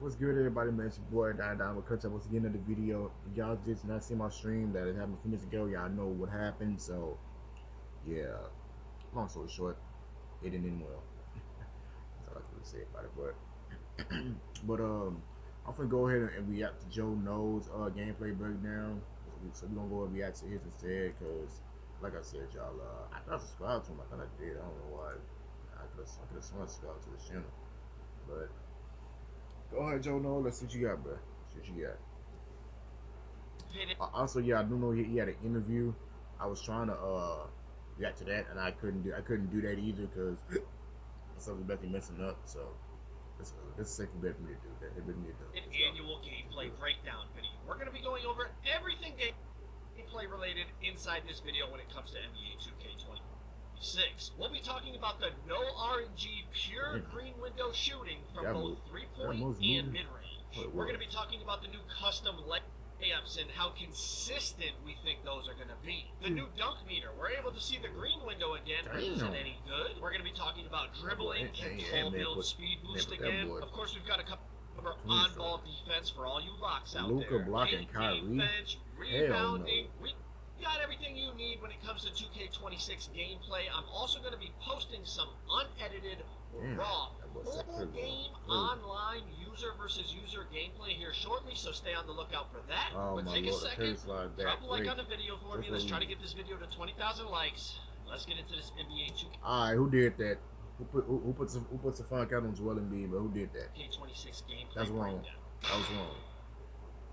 What's good, everybody? Man, it's your boy Down with Cut Up once again in the video. If y'all did not see my stream that it happened a few minutes ago, y'all know what happened. So, yeah, long story short, it didn't end well. That's all I can really say about it. But I'm gonna go ahead and react to Joe No's gameplay breakdown. So we're gonna go and react to his instead, cause like I said, y'all, I thought I subscribed to him. I thought I did. I don't know why. I could have sworn I subscribed to his channel, but. Go ahead, Joe. No, let's see what you got, bro. See what you got. Also, yeah, I do know he had an interview. I was trying to react to that, and I couldn't do that either because something about me messing up. So this is a safe bet for me to do that. An annual gameplay breakdown video. We're going to be going over everything gameplay related inside this video when it comes to NBA 2K26. We'll be talking about the no RNG pure green window shooting from both 3-point and mid-range. We're going to be talking about the new custom layups and how consistent we think those are going to be. The new dunk meter. We're able to see the green window again, but is it any good? We're going to be talking about dribbling, control build, speed boost again. Of course, we've got a couple of on-ball defense for all you locks out there. Blocking Kyrie. Defense, rebounding. We got everything you need when it comes to 2K26 gameplay. I'm also going to be posting some unedited, raw, full game online user versus user gameplay here shortly, so stay on the lookout for that. But take a second, drop a like on the video for me. Let's try to get this video to 20,000 likes. Let's get into this NBA 2K. Alright, who did that? Who puts a funk out on Joel Embiid, but who did that? 2K26 gameplay. That's wrong. That was wrong.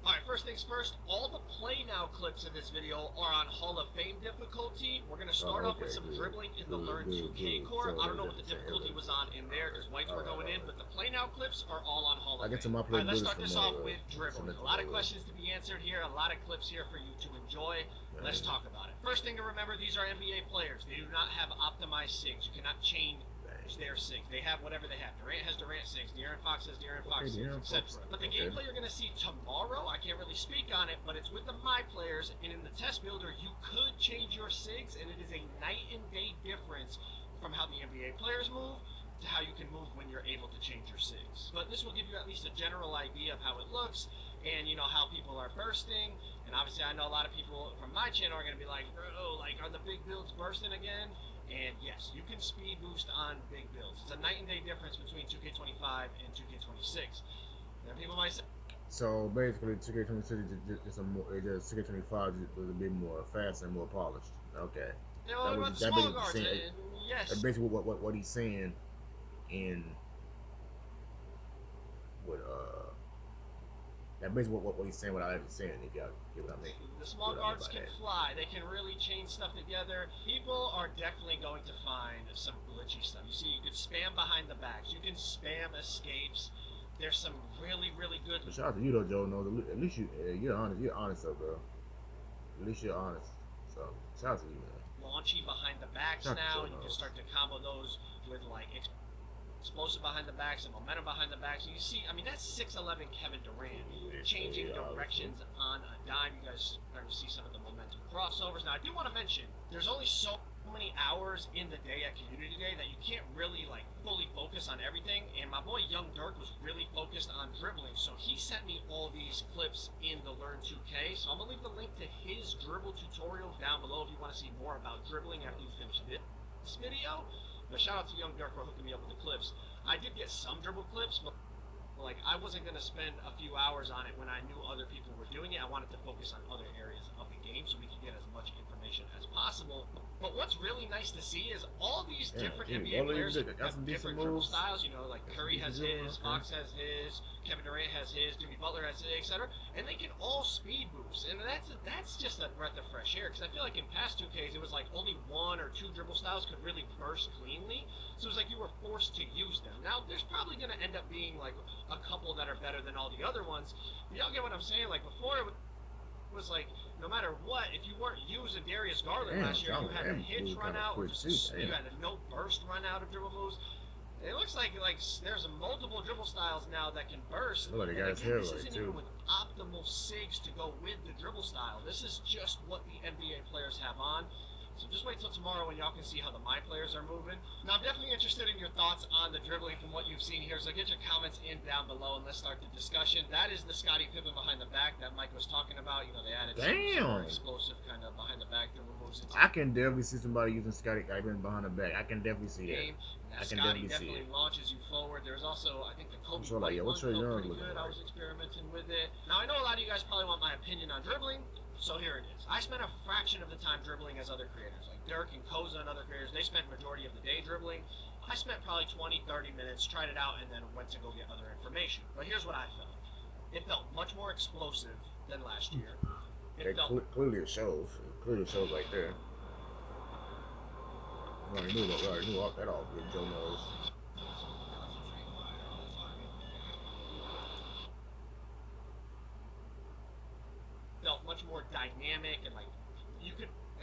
Alright, first things first, all the Play Now clips in this video are on Hall of Fame difficulty. We're going to start off with some dribbling in the Learn 2K core. I don't know what the difficulty was on in there because whites were going in, but the Play Now clips are all on Hall of Fame. Alright, let's start this off with dribbling. A lot of questions to be answered here, a lot of clips here for you to enjoy. Let's talk about it. First thing to remember, these are NBA players. They do not have optimized SIGs. You cannot chain their SIGs. They have whatever they have. Durant has Durant SIGs. De'Aaron Fox has De'Aaron Fox SIGs, etc. But the gameplay you're going to see tomorrow, I can't really speak on it, but it's with the My Players, and in the test builder, you could change your SIGs, and it is a night and day difference from how the NBA players move to how you can move when you're able to change your SIGs. But this will give you at least a general idea of how it looks, and you know how people are bursting. And obviously, I know a lot of people from my channel are going to be like, bro, like, are the big builds bursting again? And yes, you can speed boost on big builds. It's a night and day difference between 2K25 and 2K26. Now people might say, so basically 2K26 is a more, 2K25 is a bit more fast and more polished. Okay. You know, about the small guards, yes. That's basically what he's saying in what that's basically what he's saying without actually saying, if y'all get what I mean. The small guards can fly. They can really chain stuff together. People are definitely going to find some glitchy stuff. You see, you can spam behind the backs. You can spam escapes. There's some really, really good. But shout out to you though, Joe. No, at least you're honest. You're honest though, bro. At least you're honest. So shout out to you, man. Launchy behind the backs now, and you can start to combo those with like explosive behind the backs and momentum behind the backs. You see, I mean, that's 6'11" Kevin Durant changing directions on a dime. You guys starting to see some of the momentum crossovers. Now, I do want to mention, there's only so many hours in the day at Community Day that you can't really, like, fully focus on everything. And my boy Young Dirk was really focused on dribbling, so he sent me all these clips in the Learn 2K. So I'm going to leave the link to his dribble tutorial down below if you want to see more about dribbling after you finish this video. But shout out to Young Dirk for hooking me up with the clips. I did get some dribble clips, but like I wasn't going to spend a few hours on it when I knew other people were doing it. I wanted to focus on other areas of the game so we could get as much information as possible. But what's really nice to see is all these different NBA players have different dribble styles. You know, like Curry has his, Fox has his, Kevin Durant has his, Jimmy Butler has his, etc. And they can all speed boost. And that's just a breath of fresh air. Because I feel like in past 2Ks, it was like only one or two dribble styles could really burst cleanly. So it was like you were forced to use them. Now, there's probably going to end up being like a couple that are better than all the other ones. But y'all get what I'm saying? Like before, it was like, no matter what, if you weren't using Darius Garland last year, you had a hitch run out, or just you had a no burst run out of dribble moves. It looks like there's multiple dribble styles now that can burst. Look, this isn't even with optimal SIGs to go with the dribble style. This is just what the NBA players have on. So just wait till tomorrow when y'all can see how my players are moving. Now I'm definitely interested in your thoughts on the dribbling from what you've seen here. So get your comments in down below and let's start the discussion. That is the Scottie Pippen behind the back that Mike was talking about. You know, they added some more explosive kind of behind the back dribble moves. I can definitely see somebody using Scottie Pippen behind the back. I can definitely see that. Now, Scottie definitely launches you forward. There's also, I think, the Kobe White one felt pretty good. I was experimenting with it. Now, I know a lot of you guys probably want my opinion on dribbling, so here it is. I spent a fraction of the time dribbling as other creators, like Dirk and Koza and other creators. They spent majority of the day dribbling. I spent probably 20, 30 minutes, tried it out, and then went to go get other information. But here's what I felt. It felt much more explosive than last year. Clearly it shows. Clearly it shows right there. We already knew that all good, Joe knows. Felt much more dynamic and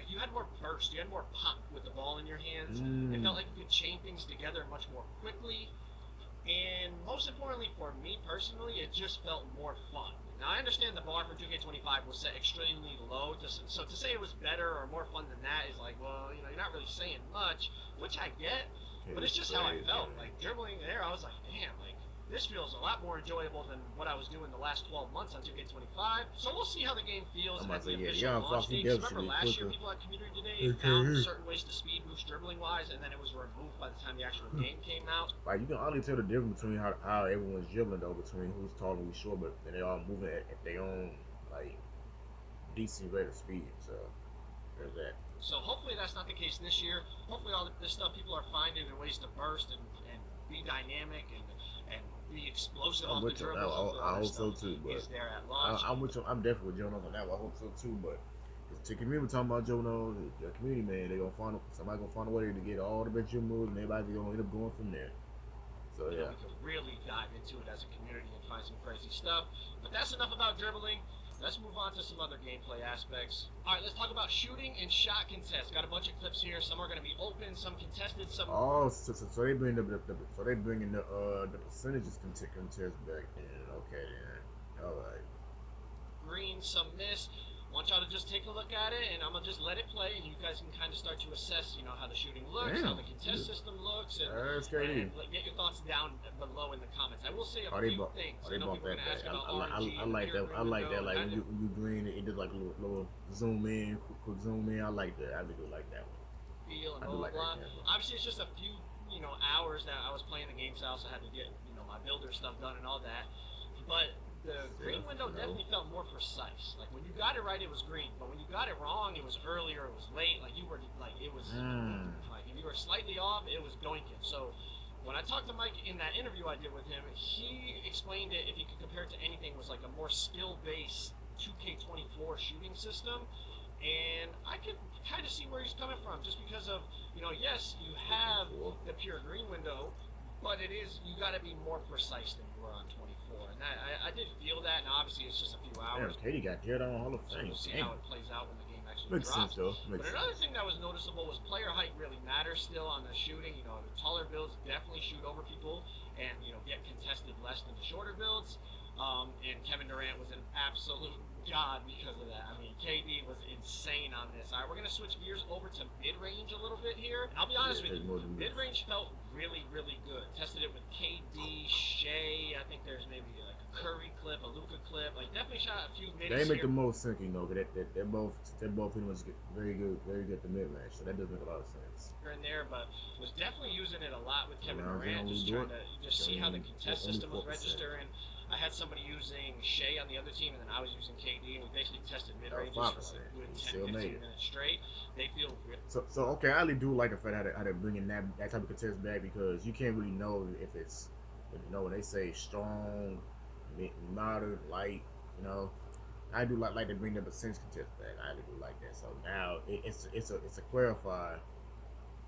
you had more burst, you had more pop with the ball in your hands. It felt like you could chain things together much more quickly. And most importantly for me personally, it just felt more fun. Now I understand the bar for 2K25 was set extremely low, so to say it was better or more fun than that is like, well, you know, you're not really saying much, which I get, but it's just how I felt. Like dribbling there, I was like, damn, like this feels a lot more enjoyable than what I was doing the last 12 months on 2K25. So we'll see how the game feels at the official launch date. Remember last year, people at Community Today found certain ways to speed boost dribbling wise, and then it was removed by the time the actual game came out. Like you can only tell the difference between how everyone's dribbling though, between who's tall and who's short, but they all moving at their own like decent rate of speed. So there's that. So hopefully that's not the case this year. Hopefully all this stuff people are finding ways to burst and be dynamic and be explosive off the dribble. I hope so too, but is there at launch. I'm definitely with Joe Knows on that one. I hope so too, but to community talking about Joe Knows, the community man, somebody gonna find a way to get all the bench moves, and everybody's gonna end up going from there. So yeah, we can really dive into it as a community and find some crazy stuff. But that's enough about dribbling. Let's move on to some other gameplay aspects. All right, let's talk about shooting and shot contests. Got a bunch of clips here. Some are going to be open, some contested, some. Oh, so they bring the percentages contest back in. Okay, then. All right. Green, some miss. Want y'all to just take a look at it, and I'm gonna just let it play, and you guys can kind of start to assess, you know, how the shooting looks, how the contest system looks, and get your thoughts down below in the comments. I will say a few things. They bought that back. I like that. I like that. Like when you green it, did like a little zoom in, quick zoom in. I like that. I do like that one. Feel and blah blah blah. Obviously, it's just a few, you know, hours that I was playing the game style, so I had to get, you know, my builder stuff done and all that, but. The green window definitely felt more precise. Like when you got it right, it was green, but when you got it wrong, it was earlier, it was late. Like you were like it was like if you were slightly off, it was doinking. So when I talked to Mike in that interview I did with him, he explained it if he could compare it to anything was like a more skill-based 2K24 shooting system. And I could kind of see where he's coming from, just because of, you know, yes, you have the pure green window, but it is, you got to be more precise than you were on 24, and I did feel that. And obviously it's just a few hours. Damn, Katie got teared on Hall of Fame. So we'll see how it plays out when the game actually Makes drops. Sense, though. But another thing that was noticeable was player height really matters still on the shooting. You know, the taller builds definitely shoot over people, and you know, get contested less than the shorter builds. And Kevin Durant was an absolute god because of that. I mean, KD was insane on this. All right, we're going to switch gears over to mid-range a little bit here. And I'll be honest with you, mid-range felt really, really good. Tested it with KD, Shea. I think there's maybe like a Curry clip, a Luka clip. Like, definitely shot a few mids They make the most sense, you know, because they're both pretty much very good at the mid-range. So that does make a lot of sense. Here and there, but was definitely using it a lot with Kevin Durant, just trying to see how the contest system was registering. I had somebody using Shea on the other team, and then I was using KD, and we basically tested mid-ranges for like a good 10, 15 minutes straight. They feel good. So okay, I really do like the fact how they're bringing that type of contest back, because you can't really know if it's, you know, when they say strong, moderate, light, you know. I do like to bring the percentage contest back. I really do like that. So now it's a clarify,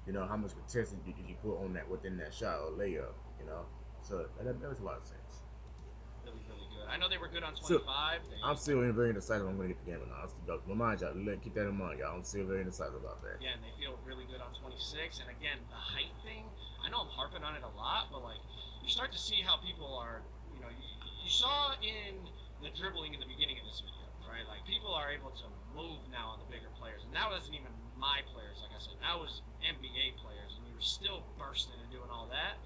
you know, how much contest did you put on that within that shot or layup, you know. So that makes a lot of sense. Really good. I know they were good on 25. I'm still very indecisive. I'm going to get the game or not. Remind y'all, keep that in mind, y'all. I'm still very indecisive about that. Yeah, and they feel really good on 26. And again, the height thing, I know I'm harping on it a lot, but like, you start to see how people are, you know, you saw in the dribbling in the beginning of this video, right? Like, people are able to move now on the bigger players, and that wasn't even my players, like I said. That was NBA players, and you were still bursting and doing all that.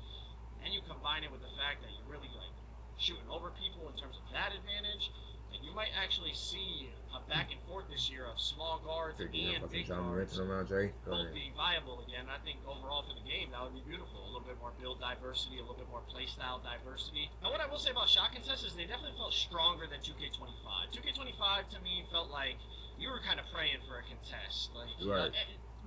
And you combine it with the fact that you're really, like, shooting over people in terms of that advantage, and you might actually see a back and forth this year of small guards and big guards both being viable again. I think overall for the game, that would be beautiful. A little bit more build diversity, a little bit more play style diversity. Now, what I will say about shot contests is they definitely felt stronger than 2K25. 2K25 to me felt like you were kind of praying for a contest. Like, right.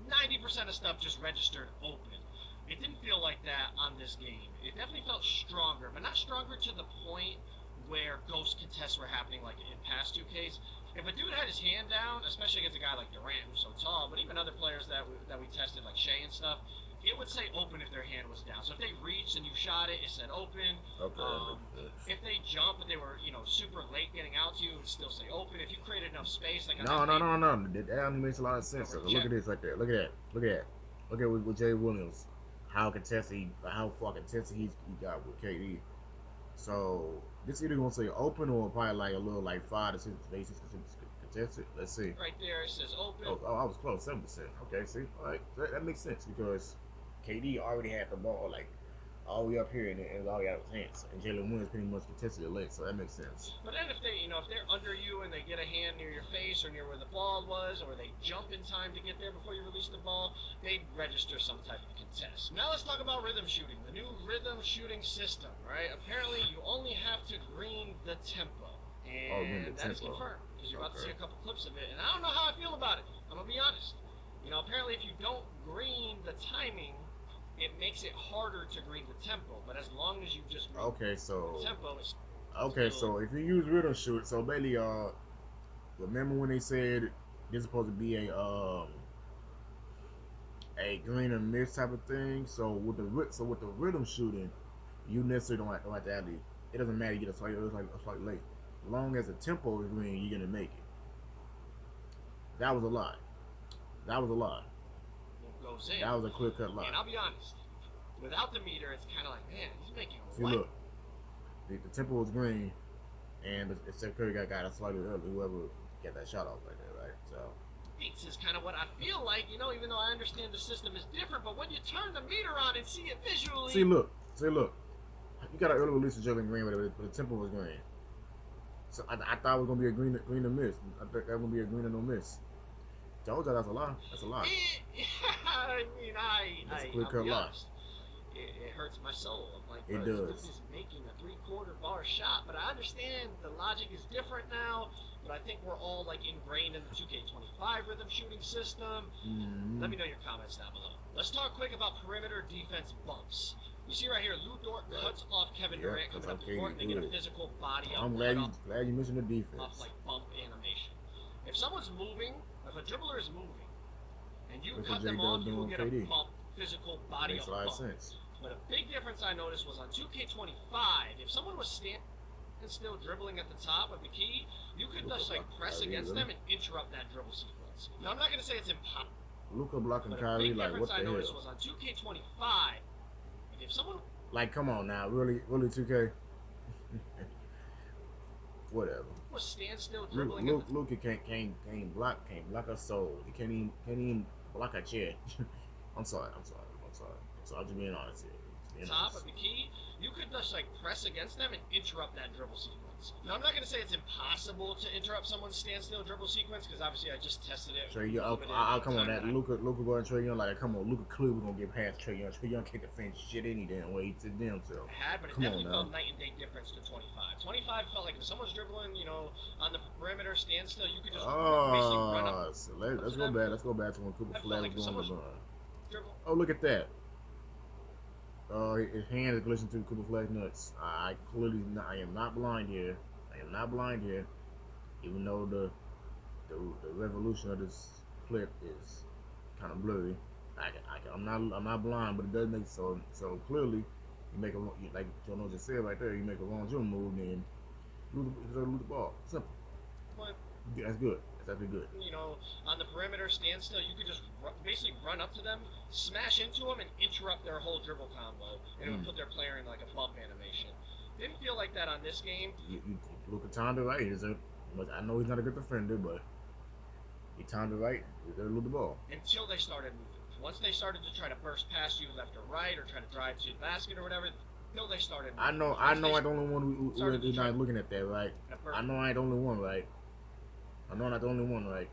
90% of stuff just registered open. It didn't feel like that on this game. It definitely felt stronger, but not stronger to the point where ghost contests were happening like in past 2Ks. If a dude had his hand down, especially against a guy like Durant who's so tall, but even other players that we tested like Shea and stuff, it would say open if their hand was down. So if they reached and you shot it, it said open. Okay. If they jumped but they were, super late getting out to you, it would still say open. If you created enough space, like no. That makes a lot of sense. Look at this right there. Look at that. Look at with Jay Williams. How far contested he got with KD. So this either gonna say open or probably like a little like 5 to 6 contested. Let's see. Right there it says open. Oh, I was close, 7%. Okay, see, all right, that makes sense because KD already had the ball like all the way up here and it was all out of his hands, and Jalen Williams pretty much contested it late, so that makes sense. But then if they're under you and they get a hand near your face or near where the ball was, or they jump in time to get there before you release the ball, they register some type of contest. Now let's talk about rhythm shooting, the new rhythm shooting system, right? Apparently you only have to green the tempo, and that is confirmed because you're about to see a couple clips of it, and I don't know how I feel about it. I'm gonna be honest. Apparently if you don't green the timing, it makes it harder to green the tempo, but as long as you just green the tempo, it's so if you use rhythm shoot, so basically, remember when they said this is supposed to be a green and miss type of thing? So with the rhythm shooting, you necessarily don't have to add it. It doesn't matter. You get a slight late. As long as the tempo is green, you're gonna make it. That was a lie. Goes in. That was a clear-cut lie. And I'll be honest, without the meter, it's kind of like, man, he's making a See, look, the tempo was green, and the Steph Curry got a slightly early. Whoever got that shot off right there, right? So this is kind of what I feel like, even though I understand the system is different, but when you turn the meter on and see it visually, see, look, you got an early release of Jalen Green, but the tempo was green. So I thought it was gonna be a green to miss. I thought that was gonna be a green to no miss. Told you that's a lie. That's a lie. I mean, That's a clear-cut lie. It hurts my soul. I'm like, it does. This is making a 3/4 bar shot, but I understand the logic is different now. But I think we're all like ingrained in the 2K25 rhythm shooting system. Mm-hmm. Let me know your comments down below. Let's talk quick about perimeter defense bumps. You see right here, Lou Dort cuts off Kevin Durant coming up the court, and they get a physical body up. I'm glad you mentioned the defense. Off like bump animation. If someone's moving, if a dribbler is moving, and you cut them off, you will get a bump, physical body up bump. Sense. But a big difference I noticed was on 2K25, if someone was standing still dribbling at the top of the key, you could just like press against them and interrupt that dribble sequence. Now I'm not going to say it's impossible. Luka blocking Kyrie, like what the hell? A big difference I noticed was on 2K25, if someone... Like, come on now, really 2K? Whatever. Was standstill dribbling. Luka can't block a soul. He can't even block a chair. I'm sorry. So I'm just being honest here. Top of the key, you could just like press against them and interrupt that dribble sequence. Now I'm not going to say it's impossible to interrupt someone's standstill dribble sequence because obviously I just tested it. Trae Young, I'll come on that. Luka going to Trae Young like, come on, Luka clearly gonna get past Trae Young. Trae Young can't defend shit any damn way to them. So it had, but it definitely felt night and day difference to 25. 25 felt like if someone's dribbling, on the perimeter standstill, you could just basically run up. So let's go back. Let's go back to when Cooper Flag was going to run. Oh, look at that. His hand is glistening through Cooper Flag's nuts. I am not blind here. Even though the resolution of this clip is kind of blurry. I'm not blind, but it does make so clearly. You make like Jono just said right there. You make a wrong jump move, then lose the ball. Simple. But that's good. That's actually good. On the perimeter standstill, you could just basically run up to them, smash into them, and interrupt their whole dribble combo, and it would put their player in like a bump animation. Didn't feel like that on this game. Luka timed it right. It's But I know he's not a good defender, but he timed it right. He lose the ball. Until they started moving. Once they started to try to burst past you left or right, or try to drive to the basket or whatever, until they started moving. I know I'm the only one who's not looking at that, right? I know I ain't the only one, right? I know I'm not the only one, right?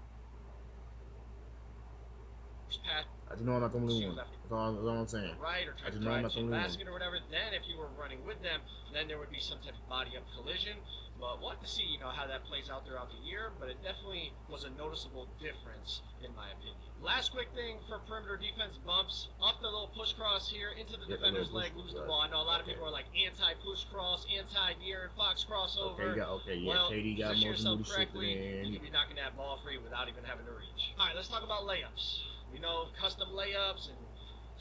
I just know I'm not the only one. That's all I'm saying. Right, or try to drive to the basket or whatever. Then, if you were running with them, then there would be some type of body-up collision. But we'll have to see, how that plays out throughout the year. But it definitely was a noticeable difference, in my opinion. Last quick thing for perimeter defense: bumps off the little push cross here into the defender's leg, lose the ball. I know a lot of people are like anti-push cross, anti-De'Aaron Fox crossover. Well, KD got position more yourself to do correctly, you could be knocking that ball free without even having to reach. All right, let's talk about layups. We know custom layups and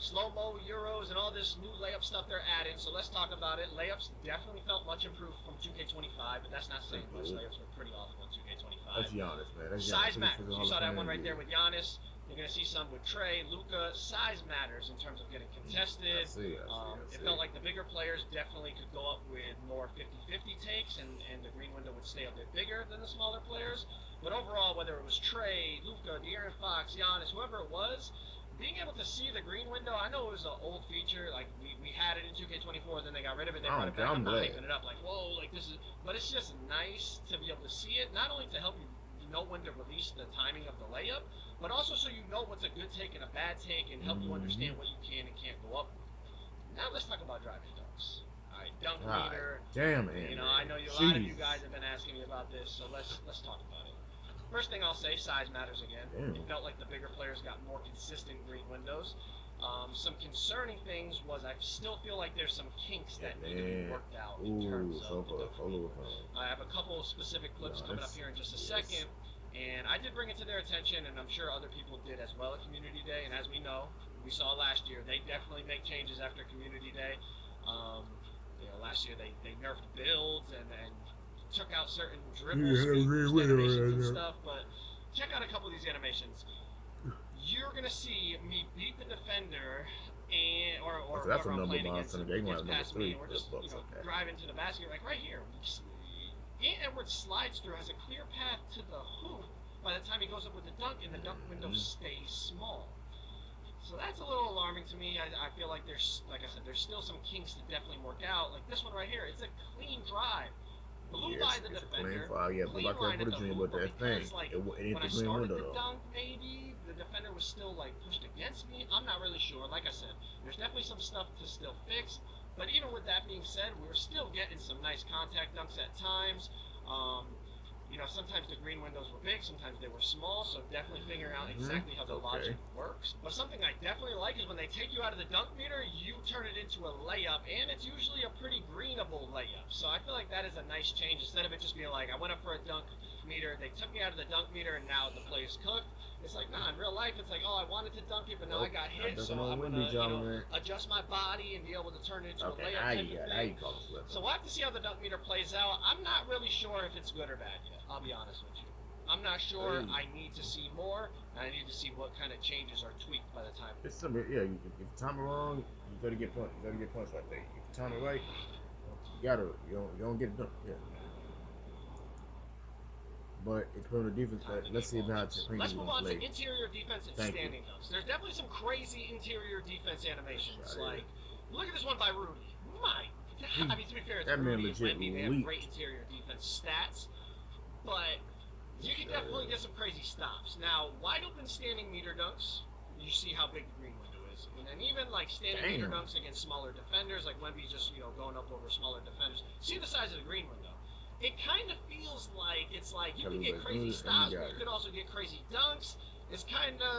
slow-mo Euros and all this new layup stuff they're adding, so let's talk about it. Layups definitely felt much improved from 2K25, but that's not saying much. Layups were pretty awful in 2K25. That's Giannis, man. That's size matters. You saw that one right there with Giannis. You're going to see some with Trey, Luka. Size matters in terms of getting contested. It felt like the bigger players definitely could go up with more 50-50 takes, and the green window would stay a bit bigger than the smaller players. But overall, whether it was Trey, Luka, De'Aaron Fox, Giannis, whoever it was, being able to see the green window, I know it was an old feature. Like we had it in 2K24, then they got rid of it. They brought it back. I'm not hyping it up like, whoa, like this is. But it's just nice to be able to see it, not only to help you know when to release the timing of the layup, but also so you know what's a good take and a bad take, and help you understand what you can and can't go up with. Now let's talk about driving dunks. All right, dunk meter. Damn it. I know a lot of you guys have been asking me about this, so let's talk about it. First thing I'll say, size matters again. Damn. It felt like the bigger players got more consistent green windows. Some concerning things was I still feel like there's some kinks that need to be worked out in terms of the dunk. I have a couple of specific clips coming up here in just a second, and I did bring it to their attention, and I'm sure other people did as well at Community Day. And as we know, we saw last year, they definitely make changes after Community Day. Last year they nerfed builds and took out certain dribble animations and stuff, but check out a couple of these animations. You're gonna see me beat the defender, or whoever I'm playing against gets past me, or just drive into the basket, like right here. Ant Edwards slides through, has a clear path to the hoop by the time he goes up with the dunk, and the dunk window stays small. So that's a little alarming to me. I feel like there's, like I said, there's still some kinks to definitely work out. Like this one right here, it's a clean drive. Blew by the defender. Clean line at the hoop, but because, like, when I started the dunk, maybe the defender was still, like, pushed against me. I'm not really sure. Like I said, there's definitely some stuff to still fix. But even with that being said, we were still getting some nice contact dunks at times. Sometimes the green windows were big, sometimes they were small, so definitely figuring out exactly how the logic works. But something I definitely like is when they take you out of the dunk meter, you turn it into a layup, and it's usually a pretty greenable layup. So I feel like that is a nice change. Instead of it just being like, I went up for a dunk meter, they took me out of the dunk meter, and now the play is cooked. It's like, nah, in real life, it's like, oh, I wanted to dunk it, but now I got hit, so I'm going to adjust my body and be able to turn it into a layup type of thing. So we'll have to see how the dunk meter plays out. I'm not really sure if it's good or bad yet, I'll be honest with you. I'm not sure. I need to see more, and I need to see what kind of changes are tweaked by the time. It's something, if you time it wrong, you gotta get punched. You gotta get punched right there. If you time it right, you don't get it done. Yeah. But it's from the defense play. Let's see about Let's move on to interior defense and standing dunks. There's definitely some crazy interior defense animations. Like, look at this one by Rudy. My God. I mean, to be fair, it's Rudy and Wemby. They have great interior defense stats. But you can definitely get some crazy stops. Now, wide open standing meter dunks, you see how big the green window is. And then even like standing meter dunks against smaller defenders, like Wemby just, going up over smaller defenders. See the size of the green window. It kind of feels like it's like you can get crazy stops, but you could also get crazy dunks. It's kind of,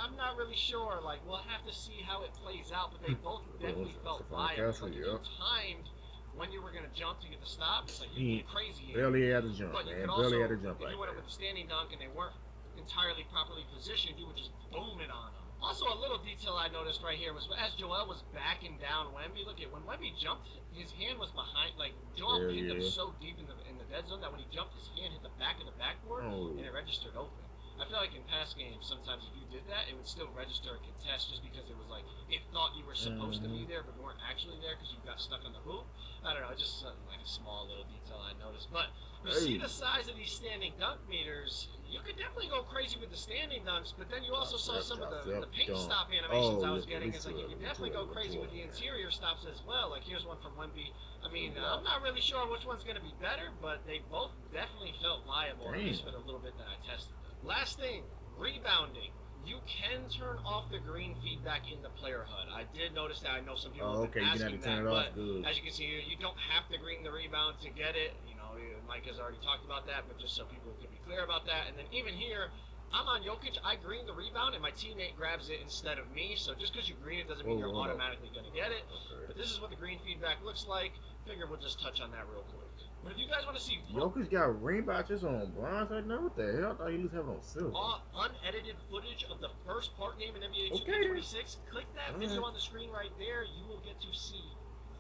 I'm not really sure. Like, we'll have to see how it plays out, but they both definitely felt viable. Like, if you timed when you were going to jump to get the stop, it's like you get crazy. Barely had to jump, but you man. Also, barely had to jump. If you went up with a standing dunk and they weren't entirely properly positioned, you would just boom it on them. Also, a little detail I noticed right here was as Joel was backing down Wemby, look at when Wemby jumped, his hand was behind, like Joel pinned him so deep in the dead zone that when he jumped, his hand hit the back of the backboard and it registered open. I feel like in past games, sometimes if you did that, it would still register a contest just because it was like, it thought you were supposed to be there but weren't actually there because you got stuck on the hoop. I don't know, just something like a small little detail I noticed. But You see the size of these standing dunk meters. You could definitely go crazy with the standing dunks, but then you also saw some of the paint stop animations I was getting. It's like you can definitely go crazy with the interior stops as well. Like here's one from Wemby. I mean, I'm not really sure which one's going to be better, but they both definitely felt viable, at least for the little bit that I tested them. Last thing, rebounding. You can turn off the green feedback in the player HUD. I did notice that. I know some people have been asking that, but as you can see here, you don't have to green the rebound to get it. You know, Mike has already talked about that, but just so people can be clear about that. And then even here, I'm on Jokic. I green the rebound, and my teammate grabs it instead of me. So just because you green it doesn't mean you're automatically going to get it. But this is what the green feedback looks like. Figure we'll just touch on that real quick. But if you guys want to see Jokic got rebounds on bronze right now. What the hell? I thought he was having on silver. Unedited footage of the first part game in NBA 2K26. Click that video on the screen right there. You will get to see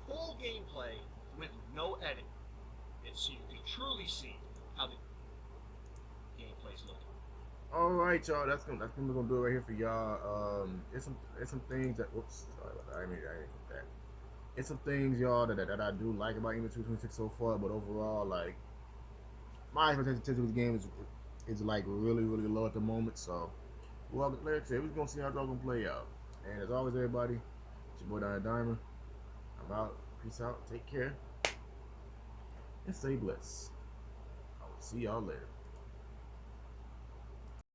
full gameplay with no edit, and so you can truly see how the gameplay's looking. All right, y'all. That's what we're gonna do right here for y'all. It's some things that. Whoops. Sorry about that. I didn't get that. It's some things, y'all, that I do like about NBA 2K26 so far, but overall, like, my expectation of this game is like really low at the moment. So, well, like I said, we're gonna see how it's all gonna play out. And as always, everybody, it's your boy Donnie Diamond. I'm out. Peace out. Take care, and stay blessed. I will see y'all later.